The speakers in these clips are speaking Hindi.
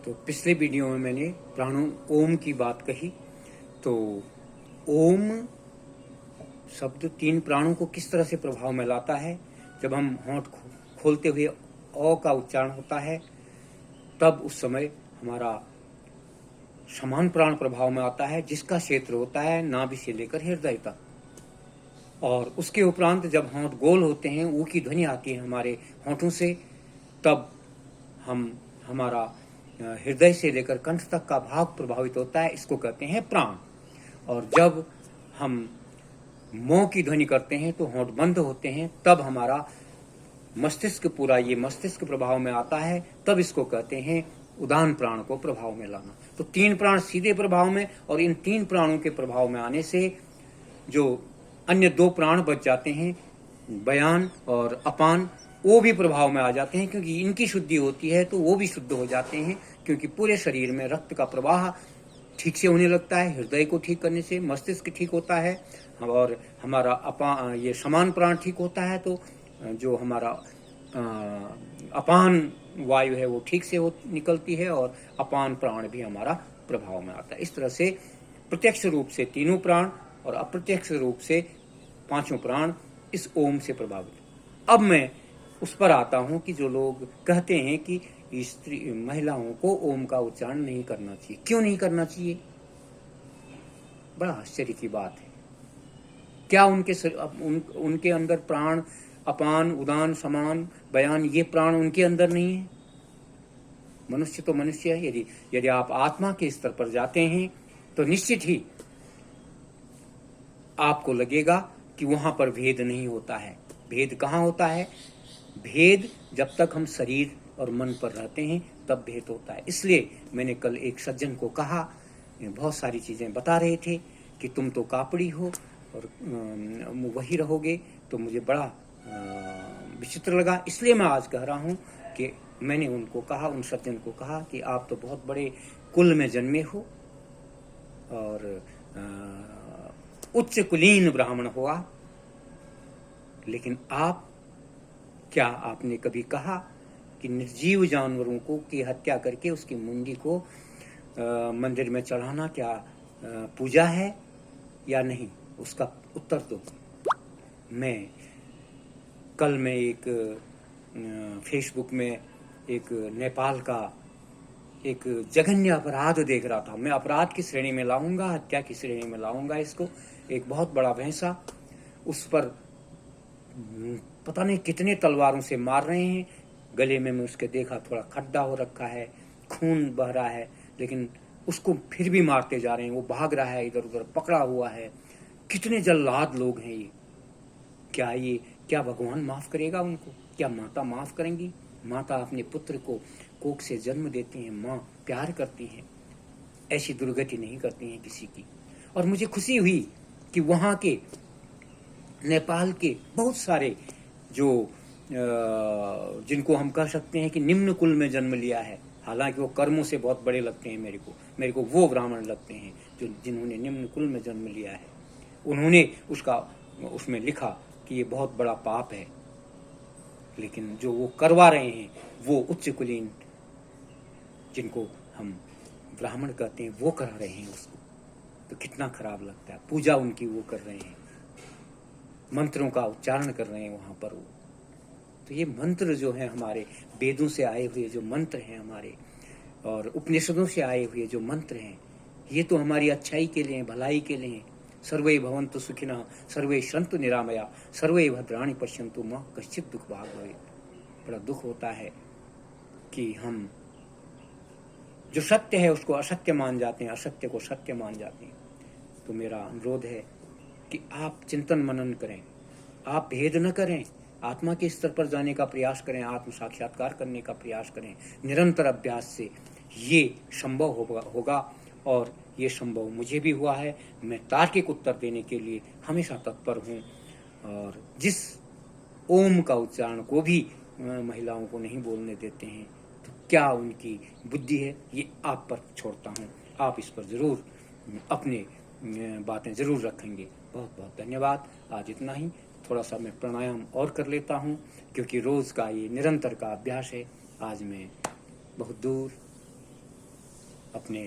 तो पिछले वीडियो में मैंने प्राणों ओम की बात कही। तो ओम शब्द 3 प्राणों को किस तरह से प्रभाव में लाता है। जब हम होंठ खोलते हुए ओ का उच्चारण होता है तब उस समय हमारा समान प्राण प्रभाव में आता है, जिसका क्षेत्र होता है नाभि से लेकर हृदय तक। और उसके उपरांत जब होंठ गोल होते हैं, ऊ की ध्वनि आती है हमारे होंठों से, तब हमारा हृदय से लेकर कंठ तक का भाग प्रभावित होता है। इसको कहते हैं प्राण। और जब हम मों की ध्वनि करते हैं तो होंठ बंद होते हैं, तब हमारा मस्तिष्क पूरा ये मस्तिष्क प्रभाव में आता है, तब इसको कहते हैं उदान प्राण को प्रभाव में लाना। तो 3 प्राण सीधे प्रभाव में, और इन 3 प्राणों के प्रभाव में आने से जो अन्य 2 प्राण बच जाते हैं, बयान और अपान, वो भी प्रभाव में आ जाते हैं, क्योंकि इनकी शुद्धि होती है तो वो भी शुद्ध हो जाते हैं। क्योंकि पूरे शरीर में रक्त का प्रवाह ठीक से होने लगता है। हृदय को ठीक करने से मस्तिष्क ठीक होता है और हमारा ये समान प्राण ठीक होता है, तो जो हमारा अपान वायु है वो ठीक से निकलती है और अपान प्राण भी हमारा प्रभाव में आता है। इस तरह से प्रत्यक्ष रूप से 3 प्राण और अप्रत्यक्ष रूप से 5 प्राण इस ओम से प्रभावित। अब मैं उस पर आता हूं कि जो लोग कहते हैं कि महिलाओं को ओम का उच्चारण नहीं करना चाहिए। क्यों नहीं करना चाहिए? बड़ा आश्चर्य की बात है। क्या उनके अंदर प्राण अपान, उदान, समान, बयान, ये प्राण उनके अंदर नहीं है? मनुष्य तो मनुष्य है। यदि आप आत्मा के स्तर पर जाते हैं तो निश्चित ही आपको लगेगा कि वहां पर भेद नहीं होता है। भेद कहाँ होता है? भेद जब तक हम शरीर और मन पर रहते हैं तब भेद होता है। इसलिए मैंने कल एक सज्जन को कहा, बहुत सारी चीजें बता रहे थे कि तुम तो कापड़ी हो और वही रहोगे, तो मुझे बड़ा विचित्र लगा। इसलिए मैं आज कह रहा हूं कि मैंने उनको कहा, उन सज्जन को कहा कि आप तो बहुत बड़े कुल में जन्मे हो और उच्च कुलीन ब्राह्मण हुआ, लेकिन क्या आपने कभी कहा कि निर्जीव जानवरों को की हत्या करके उसकी मुंडी को मंदिर में चढ़ाना क्या पूजा है या नहीं? उसका उत्तर दो। कल मैं एक फेसबुक में एक नेपाल का एक जघन्य अपराध देख रहा था। मैं अपराध की श्रेणी में लाऊंगा, हत्या की श्रेणी में लाऊंगा इसको। एक बहुत बड़ा भैंसा, उस पर पता नहीं कितने तलवारों से मार रहे हैं। गले में मैं उसके देखा थोड़ा खड्डा हो रखा है, खून बह रहा है, लेकिन उसको फिर भी मारते जा रहे हैं। वो भाग रहा है, इधर उधर पकड़ा हुआ है। कितने जल्लाद लोग हैं ये। क्या भगवान माफ करेगा उनको? क्या माता माफ करेंगी? माता अपने पुत्र को कोख से जन्म देती हैं, माँ प्यार करती हैं, ऐसी दुर्गति नहीं करती हैं किसी की। और मुझे खुशी हुई कि वहां के नेपाल के बहुत सारे जो जिनको हम कह सकते हैं कि निम्न कुल में जन्म लिया है, हालांकि वो कर्मों से बहुत बड़े लगते हैं मेरे को वो ब्राह्मण लगते हैं जिन्होंने निम्न कुल में जन्म लिया है। उन्होंने उसमें लिखा कि ये बहुत बड़ा पाप है, लेकिन जो वो करवा रहे हैं वो उच्च कुलीन जिनको हम ब्राह्मण कहते हैं वो करा रहे हैं उसको। तो कितना खराब लगता है। पूजा उनकी वो कर रहे हैं, मंत्रों का उच्चारण कर रहे हैं वहां पर वो। तो ये मंत्र जो है हमारे वेदों से आए हुए जो मंत्र हैं हमारे, और उपनिषदों से आए हुए जो मंत्र हैं, ये तो हमारी अच्छाई के लिए, भलाई के लिए। सर्वे भवन्तु सुखिनः, सर्वे सन्तु निरामया, सर्वे भद्राणि पश्यन्तु मा कश्चित् दुःख भाग् भवेत्। बड़ा दुख होता है कि हम जो सत्य है उसको असत्य मान जाते हैं, असत्य को सत्य मान जाते हैं। तो मेरा अनुरोध है कि आप चिंतन मनन करें, आप भेद न करें, आत्मा के स्तर पर जाने का प्रयास करें, आत्म साक्षात्कार करने का प्रयास करें। निरंतर अभ्यास से ये संभव होगा और ये संभव मुझे भी हुआ है। मैं तार्किक उत्तर देने के लिए हमेशा तत्पर हूँ। और जिस ओम का उच्चारण को भी महिलाओं को नहीं बोलने देते हैं, तो क्या उनकी बुद्धि है, ये आप पर छोड़ता हूँ। आप इस पर जरूर अपने बातें जरूर रखेंगे। बहुत बहुत धन्यवाद। आज इतना ही। थोड़ा सा मैं प्राणायाम और कर लेता हूँ, क्योंकि रोज का ये निरंतर का अभ्यास है। आज मैं बहुत दूर अपने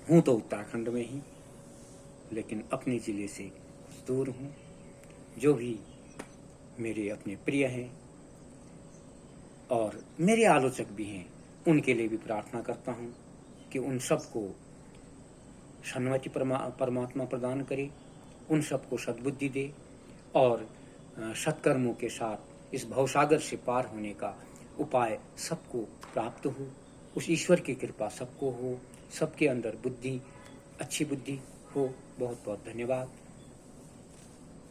हूँ तो उत्तराखंड में ही, लेकिन अपने ज़िले से कुछ दूर हूँ। जो भी मेरे अपने प्रिय हैं और मेरे आलोचक भी हैं, उनके लिए भी प्रार्थना करता हूँ कि उन सबको सन्मति परमात्मा प्रदान करे, उन सबको सद्बुद्धि दे और सत्कर्मों के साथ इस भवसागर से पार होने का उपाय सबको प्राप्त हो। उस ईश्वर की कृपा सबको हो, सबके अंदर बुद्धि, अच्छी बुद्धि हो। बहुत बहुत धन्यवाद।